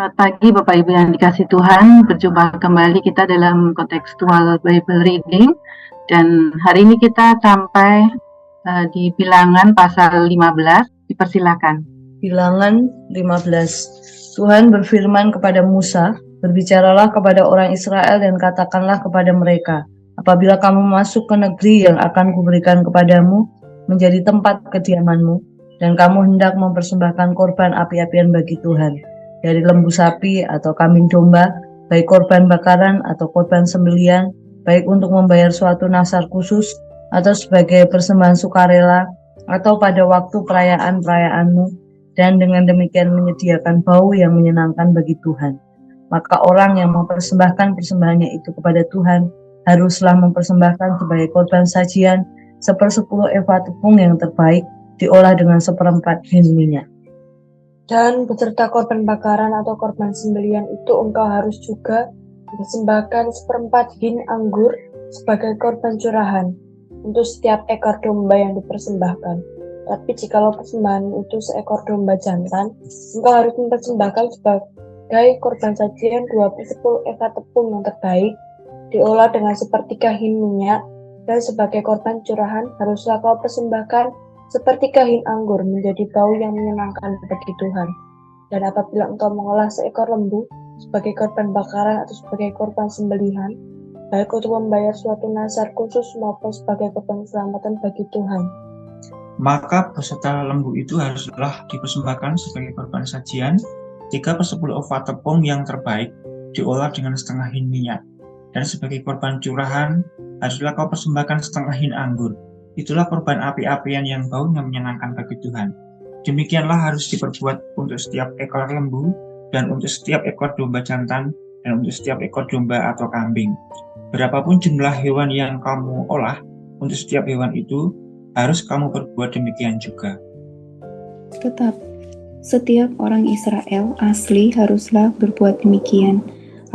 Selamat pagi Bapak Ibu yang dikasih Tuhan, berjumpa kembali kita dalam kontekstual Bible Reading, dan hari ini kita sampai di Bilangan pasal 15, dipersilakan. Bilangan 15. Tuhan berfirman kepada Musa, berbicaralah kepada orang Israel dan katakanlah kepada mereka, apabila kamu masuk ke negeri yang akan kuberikan kepadamu, menjadi tempat kediamanmu, dan kamu hendak mempersembahkan korban api-apian bagi Tuhan, dari lembu sapi atau kambing domba, baik korban bakaran atau korban sembelian, baik untuk membayar suatu nasar khusus, atau sebagai persembahan sukarela, atau pada waktu perayaan-perayaanmu, dan dengan demikian menyediakan bau yang menyenangkan bagi Tuhan. Maka orang yang mempersembahkan persembahannya itu kepada Tuhan, haruslah mempersembahkan sebagai korban sajian 1/10 eva tepung yang terbaik, diolah dengan 1/4 hin minyak. Dan beserta korban bakaran atau korban sembelian itu engkau harus juga mempersembahkan 1/4 hin anggur sebagai korban curahan untuk setiap ekor domba yang dipersembahkan. Tapi jikalau persembahan itu seekor domba jantan, engkau harus mempersembahkan sebagai korban sajian 2/10 eva tepung yang terbaik, diolah dengan 1/3 hin minyak, dan sebagai korban curahan haruslah kau persembahkan 1/3 hin anggur menjadi bau yang menyenangkan bagi Tuhan. Dan apabila engkau mengolah seekor lembu sebagai korban bakaran atau sebagai korban sembelihan, baik untuk membayar suatu nazar khusus maupun sebagai korban keselamatan bagi Tuhan, maka beserta lembu itu haruslah dipersembahkan sebagai korban sajian 3/10 eva tepung yang terbaik, diolah dengan 1/2 hin minyak. Dan sebagai korban curahan haruslah kau persembahkan 1/2 hin anggur. Itulah korban api-apian yang baunya menyenangkan bagi Tuhan. Demikianlah harus diperbuat untuk setiap ekor lembu, dan untuk setiap ekor domba jantan, dan untuk setiap ekor domba atau kambing. Berapapun jumlah hewan yang kamu olah, untuk setiap hewan itu harus kamu perbuat demikian juga. Tetap, setiap orang Israel asli haruslah berbuat demikian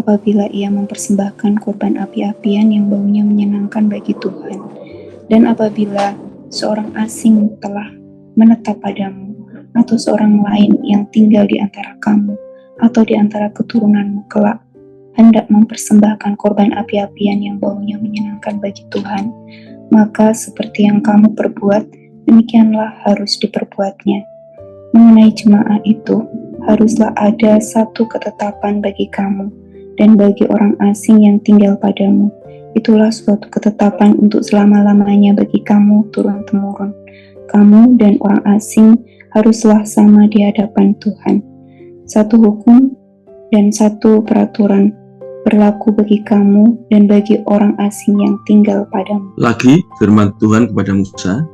apabila ia mempersembahkan korban api-apian yang baunya menyenangkan bagi Tuhan. Dan apabila seorang asing telah menetap padamu, atau seorang lain yang tinggal di antara kamu, atau di antara keturunanmu kelak, hendak mempersembahkan korban api-apian yang baunya menyenangkan bagi Tuhan, maka seperti yang kamu perbuat, demikianlah harus diperbuatnya. Mengenai jemaah itu, haruslah ada satu ketetapan bagi kamu, dan bagi orang asing yang tinggal padamu. Itulah suatu ketetapan untuk selama-lamanya bagi kamu turun-temurun. Kamu dan orang asing haruslah sama di hadapan Tuhan. Satu hukum dan satu peraturan berlaku bagi kamu dan bagi orang asing yang tinggal padamu. Lagi firman Tuhan kepada Musa,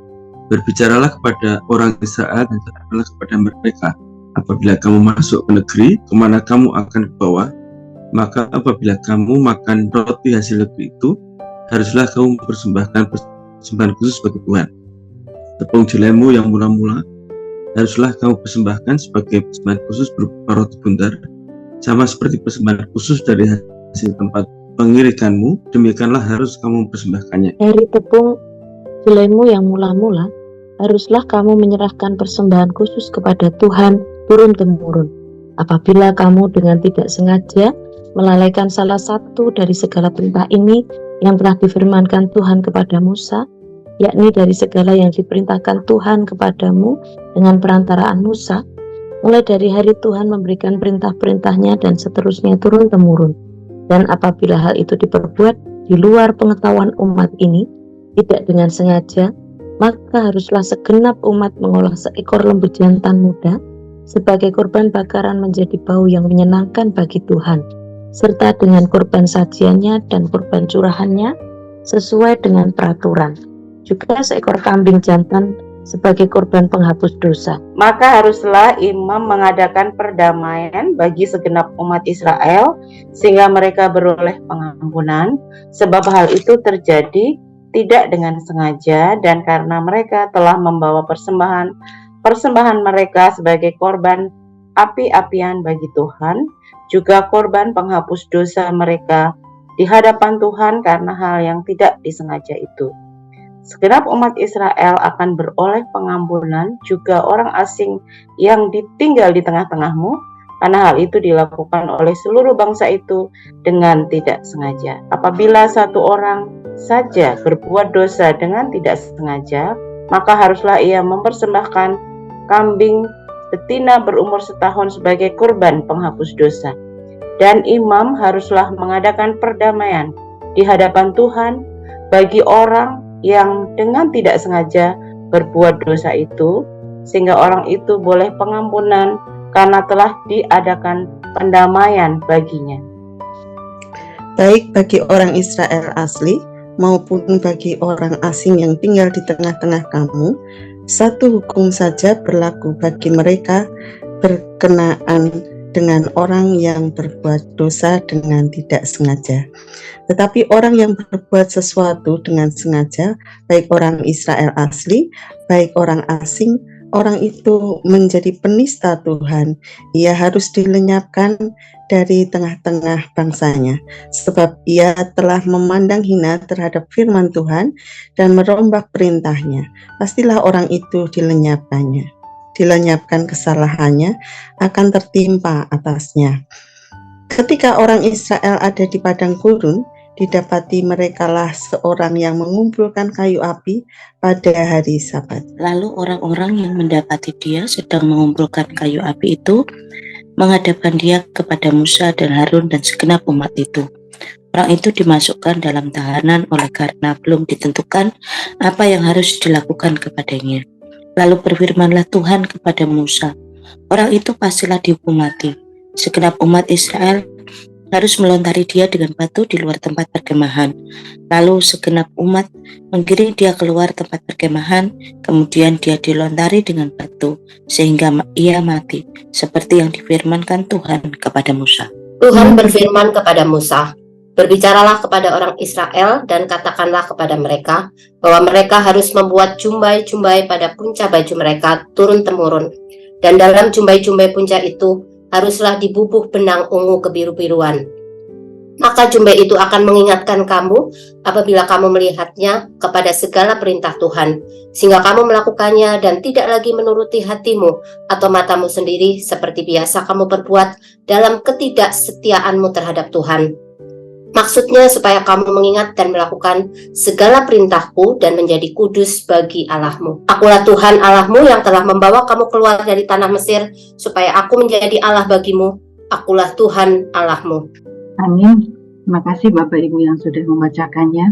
berbicaralah kepada orang Israel dan katakanlah kepada mereka, apabila kamu masuk ke negeri kemana kamu akan dibawa, maka apabila kamu makan roti hasil negeri itu, haruslah kamu mempersembahkan persembahan khusus bagi Tuhan. Tepung jelemu yang mula-mula haruslah kamu persembahkan sebagai persembahan khusus berupa roti bundar, sama seperti persembahan khusus dari hasil tempat pengirikanmu, demikianlah harus kamu mempersembahkannya. Dari tepung jelemu yang mula-mula, haruslah kamu menyerahkan persembahan khusus kepada Tuhan turun-temurun. Apabila kamu dengan tidak sengaja melalaikan salah satu dari segala perintah ini yang telah difirmankan Tuhan kepada Musa, yakni dari segala yang diperintahkan Tuhan kepadamu dengan perantaraan Musa, mulai dari hari Tuhan memberikan perintah-perintahnya dan seterusnya turun-temurun. Dan apabila hal itu diperbuat di luar pengetahuan umat ini, tidak dengan sengaja, maka haruslah segenap umat mengolah seekor lembu jantan muda sebagai korban bakaran menjadi bau yang menyenangkan bagi Tuhan, serta dengan korban sajiannya dan korban curahannya sesuai dengan peraturan. Juga seekor kambing jantan sebagai korban penghapus dosa. Maka haruslah imam mengadakan perdamaian bagi segenap umat Israel, sehingga mereka beroleh pengampunan, sebab hal itu terjadi tidak dengan sengaja, dan karena mereka telah membawa persembahan mereka sebagai korban api-apian bagi Tuhan, juga korban penghapus dosa mereka di hadapan Tuhan karena hal yang tidak disengaja itu. Segenap umat Israel akan beroleh pengampunan, juga orang asing yang ditinggal di tengah-tengahmu karena hal itu dilakukan oleh seluruh bangsa itu dengan tidak sengaja. Apabila satu orang saja berbuat dosa dengan tidak sengaja, maka haruslah ia mempersembahkan kambing betina berumur setahun sebagai kurban penghapus dosa. Dan imam haruslah mengadakan perdamaian di hadapan Tuhan bagi orang yang dengan tidak sengaja berbuat dosa itu, sehingga orang itu boleh pengampunan karena telah diadakan pendamaian baginya. Baik bagi orang Israel asli maupun bagi orang asing yang tinggal di tengah-tengah kamu, satu hukum saja berlaku bagi mereka berkenaan dengan orang yang berbuat dosa dengan tidak sengaja. Tetapi orang yang berbuat sesuatu dengan sengaja, baik orang Israel asli, baik orang asing, orang itu menjadi penista Tuhan. Ia harus dilenyapkan dari tengah-tengah bangsanya, sebab ia telah memandang hina terhadap firman Tuhan dan merombak perintahnya. Pastilah orang itu dilenyapkan kesalahannya akan tertimpa atasnya. Ketika orang Israel ada di padang gurun, didapati merekalah seorang yang mengumpulkan kayu api pada hari Sabat. Lalu orang-orang yang mendapati dia sedang mengumpulkan kayu api itu menghadapkan dia kepada Musa dan Harun dan segenap umat itu. Orang itu dimasukkan dalam tahanan oleh karena belum ditentukan apa yang harus dilakukan kepadanya. Lalu berfirmanlah Tuhan kepada Musa, orang itu pastilah dihukum mati. Segenap umat Israel harus melontari dia dengan batu di luar tempat perkemahan. Lalu segenap umat menggiring dia keluar tempat perkemahan, kemudian dia dilontari dengan batu, sehingga ia mati, seperti yang difirmankan Tuhan kepada Musa. Tuhan berfirman kepada Musa, berbicaralah kepada orang Israel dan katakanlah kepada mereka bahwa mereka harus membuat jumbai-jumbai pada punca baju mereka turun-temurun. Dan dalam jumbai-jumbai punca itu haruslah dibubuh benang ungu kebiru-biruan. Maka jumbai itu akan mengingatkan kamu apabila kamu melihatnya kepada segala perintah Tuhan, sehingga kamu melakukannya dan tidak lagi menuruti hatimu atau matamu sendiri seperti biasa kamu perbuat dalam ketidaksetiaanmu terhadap Tuhan. Maksudnya supaya kamu mengingat dan melakukan segala perintahku dan menjadi kudus bagi Allahmu. Akulah Tuhan Allahmu yang telah membawa kamu keluar dari tanah Mesir, supaya aku menjadi Allah bagimu. Akulah Tuhan Allahmu. Amin. Terima kasih Bapak Ibu yang sudah membacakannya.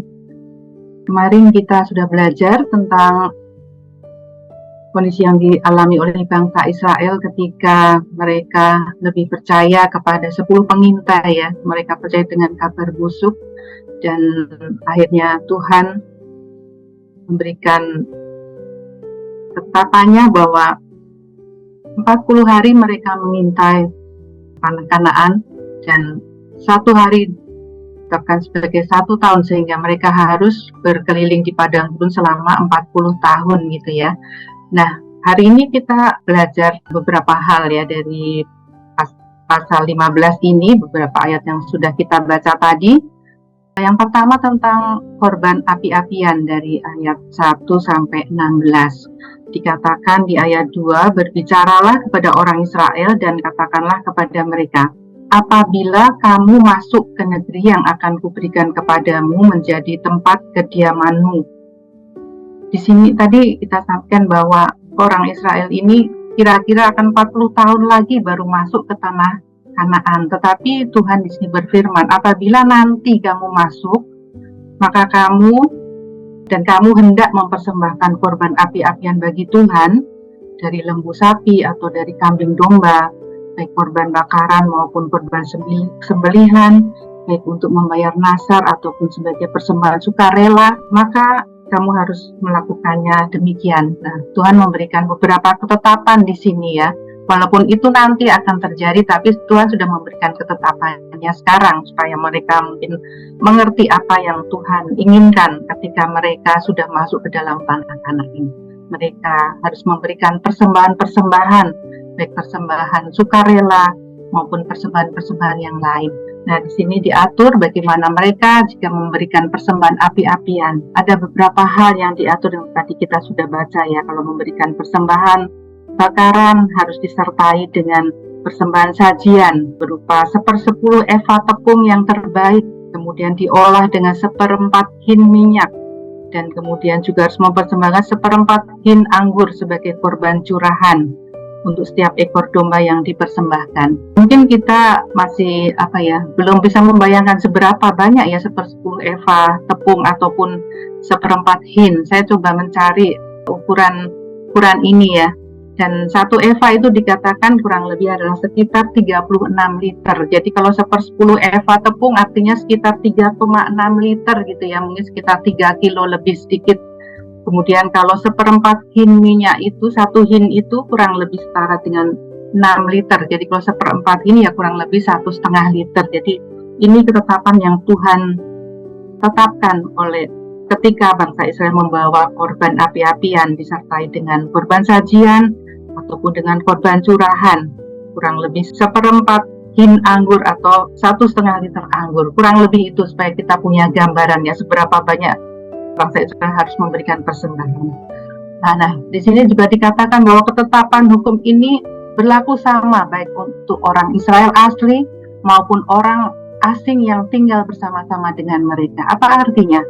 Kemarin kita sudah belajar tentang kondisi yang dialami oleh bangsa Israel ketika mereka lebih percaya kepada 10 pengintai ya. Mereka percaya dengan kabar busuk dan akhirnya Tuhan memberikan ketetapannya bahwa 40 hari mereka mengintai tanah Kanaan dan 1 hari ditetapkan sebagai 1 tahun, sehingga mereka harus berkeliling di padang gurun selama 40 tahun gitu ya. Nah, hari ini kita belajar beberapa hal ya dari pasal 15 ini, beberapa ayat yang sudah kita baca tadi. Yang pertama tentang korban api-apian dari ayat 1 sampai 16. Dikatakan di ayat 2, berbicaralah kepada orang Israel dan katakanlah kepada mereka, apabila kamu masuk ke negeri yang akan kuberikan kepadamu menjadi tempat kediamanmu. Di sini tadi kita sampaikan bahwa orang Israel ini kira-kira akan 40 tahun lagi baru masuk ke tanah Kanaan. Tetapi Tuhan di sini berfirman, apabila nanti kamu masuk, maka kamu hendak mempersembahkan korban api-apian bagi Tuhan dari lembu sapi atau dari kambing domba, baik korban bakaran maupun korban sembelihan, baik untuk membayar nasar ataupun sebagai persembahan sukarela, maka kamu harus melakukannya demikian. Nah, Tuhan memberikan beberapa ketetapan di sini ya. Walaupun itu nanti akan terjadi, tapi Tuhan sudah memberikan ketetapannya sekarang supaya mereka mungkin mengerti apa yang Tuhan inginkan ketika mereka sudah masuk ke dalam tanah Kanaan ini. Mereka harus memberikan persembahan-persembahan, baik persembahan sukarela maupun persembahan-persembahan yang lain. Nah, di sini diatur bagaimana mereka jika memberikan persembahan api-apian. Ada beberapa hal yang diatur yang tadi kita sudah baca ya. Kalau memberikan persembahan bakaran harus disertai dengan persembahan sajian berupa 1/10 eva tepung yang terbaik, kemudian diolah dengan 1/4 hin minyak, dan kemudian juga harus mempersembahkan 1/4 hin anggur sebagai korban curahan untuk setiap ekor domba yang dipersembahkan. Mungkin kita masih belum bisa membayangkan seberapa banyak ya 1/10 eva tepung ataupun 1/4 hin. Saya coba mencari ukuran ini ya. Dan 1 eva itu dikatakan kurang lebih adalah sekitar 36 liter. Jadi kalau 1/10 eva tepung artinya sekitar 3,6 liter gitu ya, mungkin sekitar 3 kilo lebih sedikit. Kemudian kalau 1/4 hin minyak itu, 1 hin itu kurang lebih setara dengan 6 liter. Jadi kalau 1/4 hin ya kurang lebih 1,5 liter. Jadi ini ketetapan yang Tuhan tetapkan oleh ketika bangsa Israel membawa korban api-apian disertai dengan korban sajian ataupun dengan korban curahan, kurang lebih 1/4 hin anggur atau 1,5 liter anggur. Kurang lebih itu supaya kita punya gambarannya seberapa banyak bangsa Israel harus memberikan persembahan. Nah, di sini juga dikatakan bahwa ketetapan hukum ini berlaku sama baik untuk orang Israel asli maupun orang asing yang tinggal bersama-sama dengan mereka. Apa artinya?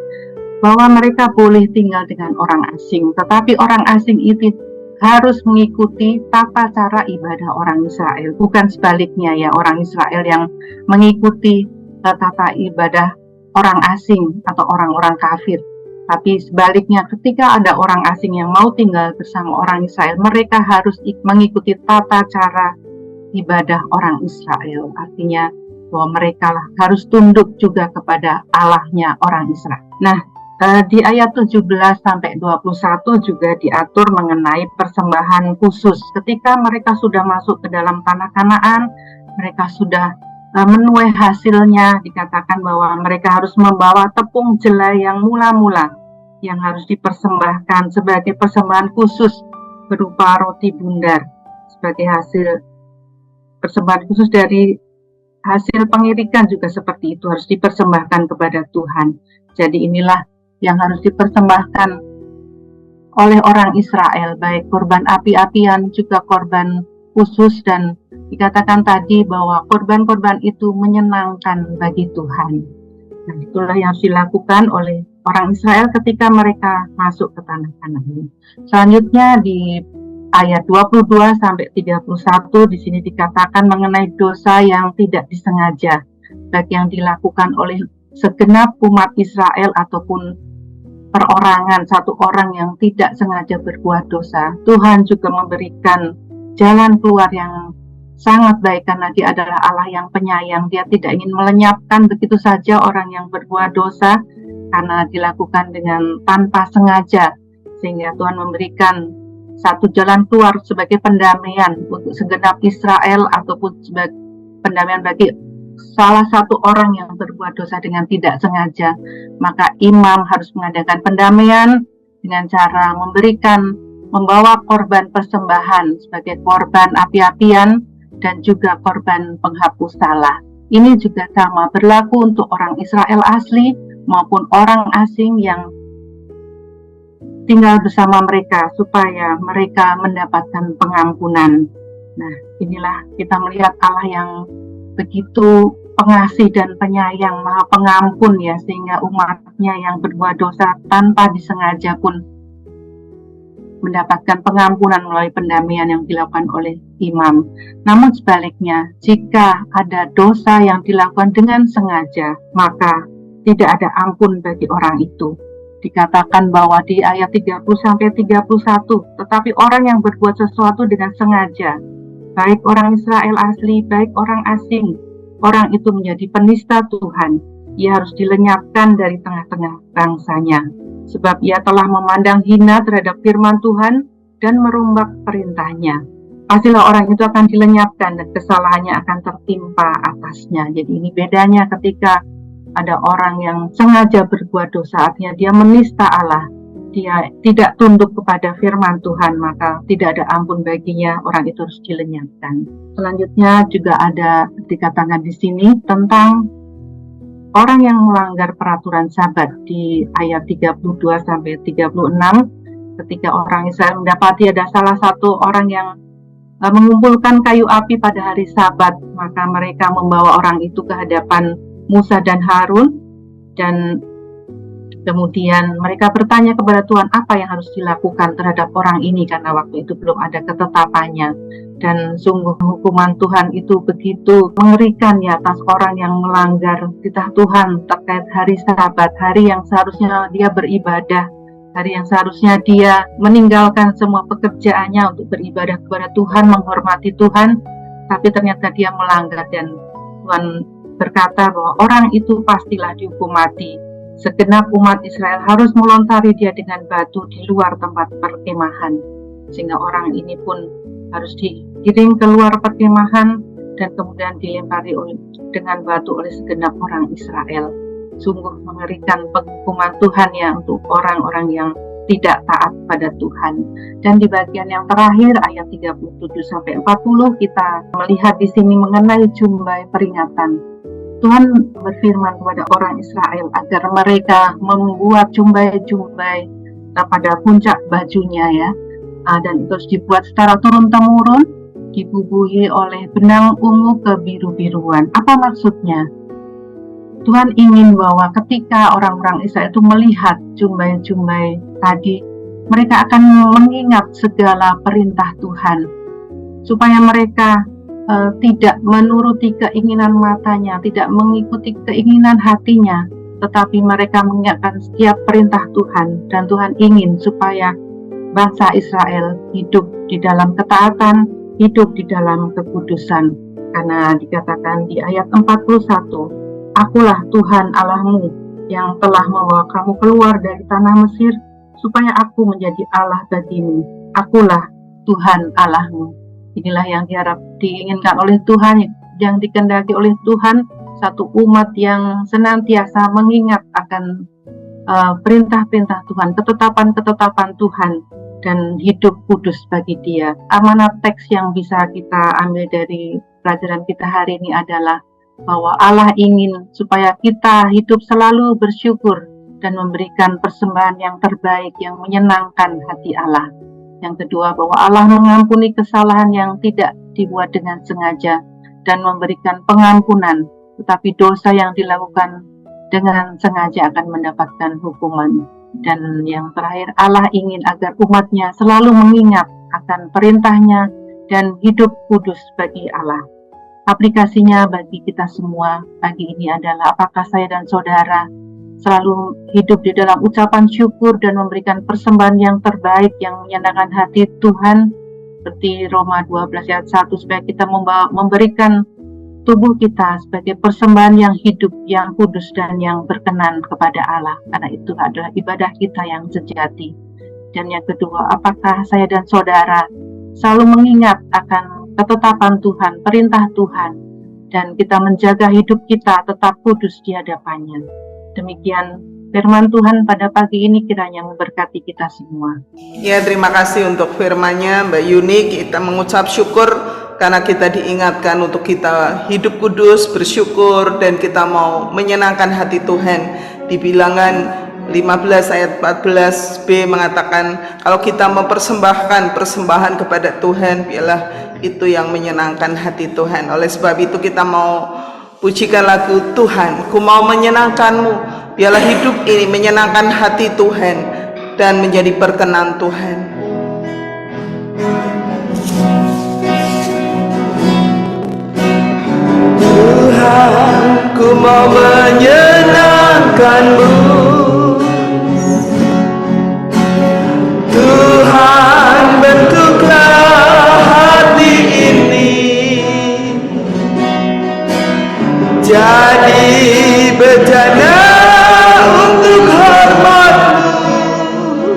Bahwa mereka boleh tinggal dengan orang asing, tetapi orang asing itu harus mengikuti tata cara ibadah orang Israel, bukan sebaliknya ya, orang Israel yang mengikuti tata ibadah orang asing atau orang-orang kafir. Tapi sebaliknya, ketika ada orang asing yang mau tinggal bersama orang Israel, mereka harus mengikuti tata cara ibadah orang Israel. Artinya bahwa mereka harus tunduk juga kepada Allahnya orang Israel. Nah, di ayat 17 sampai 21 juga diatur mengenai persembahan khusus. Ketika mereka sudah masuk ke dalam tanah Kanaan, mereka sudah menuai hasilnya, dikatakan bahwa mereka harus membawa tepung jelai yang mula-mula yang harus dipersembahkan sebagai persembahan khusus berupa roti bundar sebagai hasil persembahan khusus dari hasil pengirikan, juga seperti itu harus dipersembahkan kepada Tuhan. Jadi inilah yang harus dipersembahkan oleh orang Israel, baik korban api-apian juga korban khusus, dan dikatakan tadi bahwa korban-korban itu menyenangkan bagi Tuhan. Nah, itulah yang dilakukan oleh orang Israel ketika mereka masuk ke tanah Kanaan. Selanjutnya di ayat 22 sampai 31 di sini dikatakan mengenai dosa yang tidak disengaja, baik yang dilakukan oleh segenap umat Israel ataupun perorangan satu orang yang tidak sengaja berbuat dosa. Tuhan juga memberikan jalan keluar yang sangat baik karena Dia adalah Allah yang penyayang. Dia tidak ingin melenyapkan begitu saja orang yang berbuat dosa karena dilakukan dengan tanpa sengaja, sehingga Tuhan memberikan satu jalan keluar sebagai pendamaian untuk segenap Israel ataupun sebagai pendamaian bagi salah satu orang yang berbuat dosa dengan tidak sengaja. Maka imam harus mengadakan pendamaian dengan cara membawa korban persembahan sebagai korban api-apian dan juga korban penghapus salah. Ini juga sama berlaku untuk orang Israel asli maupun orang asing yang tinggal bersama mereka supaya mereka mendapatkan pengampunan. Nah, inilah kita melihat Allah yang begitu pengasih dan penyayang, maha pengampun ya, sehingga umatnya yang berbuat dosa tanpa disengaja pun mendapatkan pengampunan melalui pendamaian yang dilakukan oleh imam. Namun sebaliknya, jika ada dosa yang dilakukan dengan sengaja, maka tidak ada ampun bagi orang itu. Dikatakan bahwa di ayat 30-31, tetapi orang yang berbuat sesuatu dengan sengaja, baik orang Israel asli, baik orang asing, orang itu menjadi penista Tuhan. Ia harus dilenyapkan dari tengah-tengah bangsanya, sebab ia telah memandang hina terhadap firman Tuhan dan merombak perintahnya. Pastilah orang itu akan dilenyapkan dan kesalahannya akan tertimpa atasnya. Jadi ini bedanya ketika ada orang yang sengaja berbuat dosa, artinya dia menista Allah, dia tidak tunduk kepada firman Tuhan, maka tidak ada ampun baginya, orang itu harus dilenyapkan. Selanjutnya juga ada dikatakan di sini tentang orang yang melanggar peraturan Sabat di ayat 32-36, ketika orang Israel mendapati ada salah satu orang yang mengumpulkan kayu api pada hari Sabat, maka mereka membawa orang itu ke hadapan Musa dan Harun, dan kemudian mereka bertanya kepada Tuhan apa yang harus dilakukan terhadap orang ini, karena waktu itu belum ada ketetapannya. Dan sungguh hukuman Tuhan itu begitu mengerikan ya atas orang yang melanggar titah Tuhan terkait hari Sabat, hari yang seharusnya dia beribadah, hari yang seharusnya dia meninggalkan semua pekerjaannya untuk beribadah kepada Tuhan, menghormati Tuhan, tapi ternyata dia melanggar, dan Tuhan berkata bahwa orang itu pastilah dihukum mati. Segenap umat Israel harus melontari dia dengan batu di luar tempat perkemahan, sehingga orang ini pun harus dikirim keluar perkemahan dan kemudian dilempari dengan batu oleh segenap orang Israel. Sungguh mengerikan penghukuman Tuhan ya untuk orang-orang yang tidak taat pada Tuhan. Dan di bagian yang terakhir ayat 37-40 kita melihat di sini mengenai jumbai peringatan. Tuhan berfirman kepada orang Israel agar mereka membuat jumbai-jumbai pada puncak bajunya ya. Dan itu harus dibuat secara turun-temurun, dibubuhi oleh benang ungu kebiru-biruan. Apa maksudnya? Tuhan ingin bahwa ketika orang-orang Israel itu melihat jumbai-jumbai tadi, mereka akan mengingat segala perintah Tuhan, supaya mereka tidak menuruti keinginan matanya, tidak mengikuti keinginan hatinya, tetapi mereka mengingatkan setiap perintah Tuhan. Dan Tuhan ingin supaya bangsa Israel hidup di dalam ketaatan, hidup di dalam kekudusan. Karena dikatakan di ayat 41, Akulah Tuhan Allahmu yang telah membawa kamu keluar dari tanah Mesir, supaya aku menjadi Allah bagimu. Akulah Tuhan Allahmu. Inilah yang diinginkan oleh Tuhan, yang dikehendaki oleh Tuhan, satu umat yang senantiasa mengingat akan perintah-perintah Tuhan, ketetapan-ketetapan Tuhan, dan hidup kudus bagi Dia. Amanat teks yang bisa kita ambil dari pelajaran kita hari ini adalah bahwa Allah ingin supaya kita hidup selalu bersyukur dan memberikan persembahan yang terbaik yang menyenangkan hati Allah. Yang kedua, bahwa Allah mengampuni kesalahan yang tidak dibuat dengan sengaja dan memberikan pengampunan, tetapi dosa yang dilakukan dengan sengaja akan mendapatkan hukuman. Dan yang terakhir, Allah ingin agar umatnya selalu mengingat akan perintahnya dan hidup kudus bagi Allah. Aplikasinya bagi kita semua pagi ini adalah apakah saya dan saudara selalu hidup di dalam ucapan syukur dan memberikan persembahan yang terbaik yang menyenangkan hati Tuhan, seperti Roma 12 ayat 1, supaya kita memberikan tubuh kita sebagai persembahan yang hidup, yang kudus dan yang berkenan kepada Allah, karena itu adalah ibadah kita yang sejati. Dan yang kedua, apakah saya dan saudara selalu mengingat akan ketetapan Tuhan, perintah Tuhan, dan kita menjaga hidup kita tetap kudus di hadapannya. Demikian firman Tuhan pada pagi ini, kiranya memberkati kita semua. Ya, terima kasih untuk firman-Nya Mbak Yuni. Kita mengucap syukur karena kita diingatkan untuk kita hidup kudus, bersyukur, dan kita mau menyenangkan hati Tuhan. Di Bilangan 15 ayat 14b mengatakan, kalau kita mempersembahkan persembahan kepada Tuhan, biarlah itu yang menyenangkan hati Tuhan. Oleh sebab itu kita mau pujikan lagu Tuhan, ku mau menyenangkanmu. Biarlah hidup ini menyenangkan hati Tuhan dan menjadi berkenan Tuhan. Tuhan, ku mau menyenangkanmu. Tuhan, bentuklah hati ini jadi bejana untuk hormat-Mu,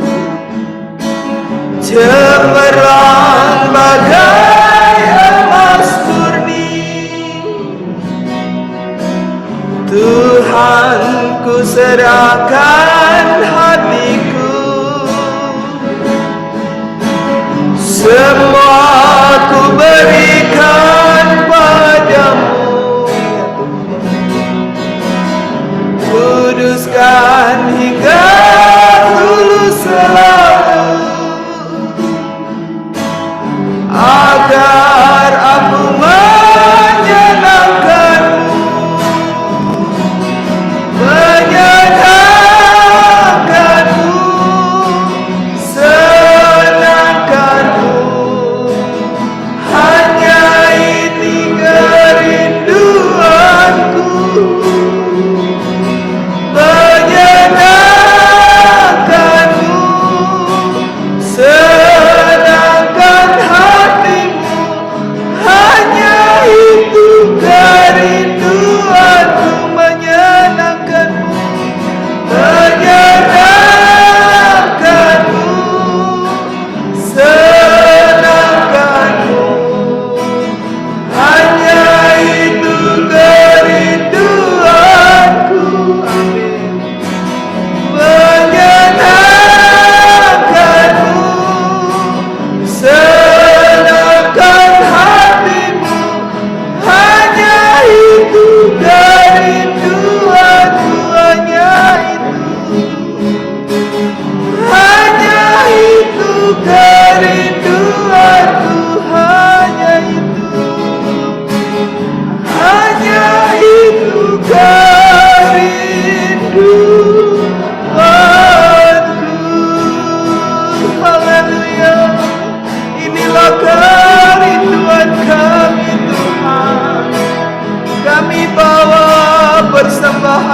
cemerlang bagai emas murni. Tuhan, ku serahkan hatiku, semua ku berikan padamu. Kuduskan hingga tulus selalu, agar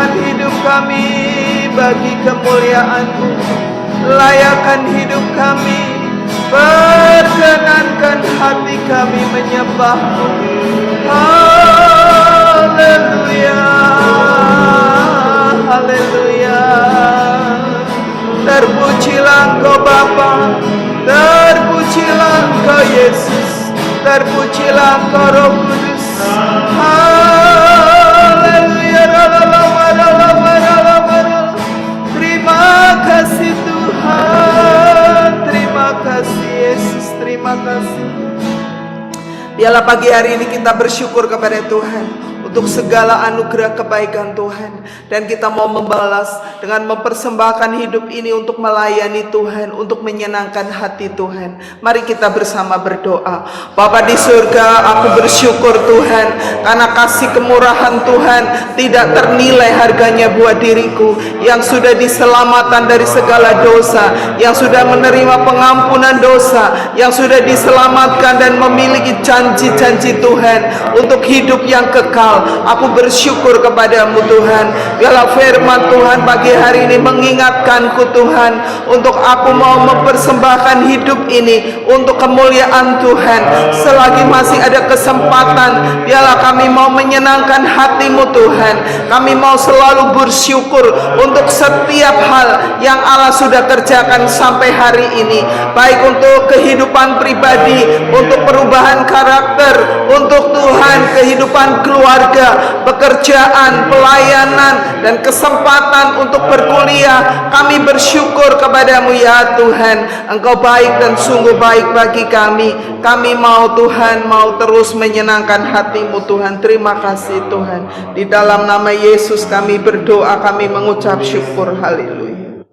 Layakkan hidup kami bagi kemuliaan-Mu. Layakkan hidup kami, perkenankan hati kami menyembah-Mu. Haleluya, haleluya. Terpujilah Engkau Bapa, terpujilah Engkau Yesus, terpujilah Engkau Roh Kudus. Haleluya. Terima kasih Tuhan, terima kasih Yesus, terima kasih. Biarlah pagi hari ini kita bersyukur kepada Tuhan untuk segala anugerah kebaikan Tuhan, dan kita mau membalas dengan mempersembahkan hidup ini untuk melayani Tuhan, untuk menyenangkan hati Tuhan. Mari kita bersama berdoa. Bapa di surga, aku bersyukur Tuhan karena kasih kemurahan Tuhan tidak ternilai harganya buat diriku yang sudah diselamatkan dari segala dosa, yang sudah menerima pengampunan dosa, yang sudah diselamatkan dan memiliki janji-janji Tuhan untuk hidup yang kekal. Aku bersyukur kepadamu Tuhan. Biarlah firman Tuhan pagi hari ini mengingatkanku Tuhan, untuk aku mau mempersembahkan hidup ini untuk kemuliaan Tuhan. Selagi masih ada kesempatan, biarlah kami mau menyenangkan hati-Mu Tuhan. Kami mau selalu bersyukur untuk setiap hal yang Allah sudah kerjakan sampai hari ini, baik untuk kehidupan pribadi, untuk perubahan karakter, untuk Tuhan kehidupan keluarga, pekerjaan, pelayanan, dan kesempatan untuk berkuliah. Kami bersyukur kepadamu ya Tuhan. Engkau baik dan sungguh baik bagi kami. Kami mau Tuhan, mau terus menyenangkan hati-Mu Tuhan. Terima kasih Tuhan. Di dalam nama Yesus kami berdoa, kami mengucap syukur. Haleluya.